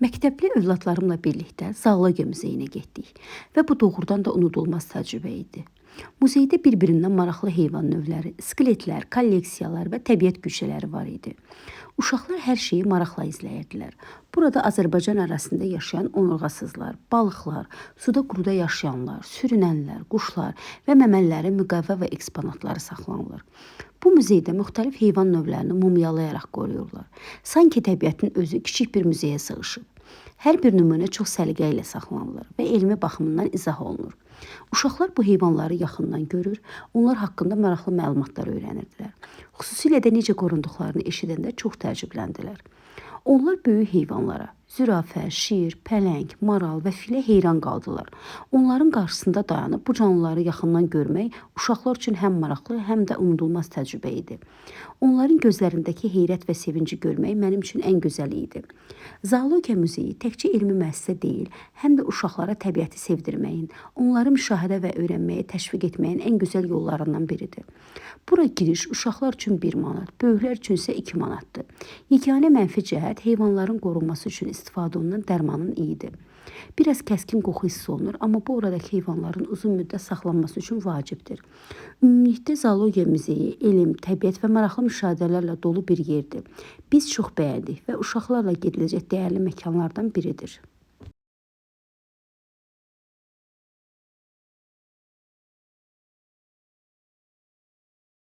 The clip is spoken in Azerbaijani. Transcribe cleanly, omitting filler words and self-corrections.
Məktəbli övladlarımla birlikdə Zoologiya muzeyinə getdik və bu doğrudan da unudulmaz təcrübə idi. Muzeydə bir-birindən maraqlı heyvan növləri, skeletlər, kolleksiyalar və təbiət güşələri var idi. Uşaqlar hər şeyi maraqla izləyirdilər. Burada Azərbaycan ərazisində yaşayan onurğasızlar, balıqlar, suda quruda yaşayanlar, sürünənlər, quşlar və məməllərin müqəvvə və eksponatları saxlanılır. Bu muzeydə müxtəlif heyvan növlərini mumyalayaraq qoruyurlar. Sanki təbiətin özü kiçik bir muzeyə sığışıb. Hər bir nümunə çox səliqə ilə saxlanılır və elmi baxımından izah olunur. Uşaqlar bu heyvanları yaxından görür, onlar haqqında maraqlı məlumatlar öyrənirdilər. Xüsusilə də necə qorunduqlarını eşidəndə çox təəccübləndilər. Onlar böyük heyvanlara, zürafə, şir, pələng, maral və filə heyran qaldılar. Onların qarşısında dayanıb bu canlıları yaxından görmək uşaqlar üçün həm maraqlı, həm də unudulmaz təcrübə idi. Onların gözlərindəki heyrət və sevinci görmək mənim üçün ən gözəli idi. Zoologiya muzeyi təkcə elmi müəssisə deyil, həm də uşaqlara təbiəti sevdirməyin, onları müşahidə və öyrənməyə təşviq etməyin ən gözəl yollarından biridir. Bura giriş uşaqlar üçün 1 manat, böyüklər üçün isə 2 manatdır. Yeganə mənfi cəhət heyvanların qorunması üçün istifadə olunan dərmanın iyidir. Biraz kəskin qoxu hiss olunur, amma bu oradakı heyvanların uzun müddət saxlanması üçün vacibdir. Ümumilikdə Zoologiya muzeyi elm, təbiət və maraqlı müşahidələrlə dolu bir yerdir. Biz çox bəyəndik və uşaqlarla gediləcək dəyərli məkanlardan biridir.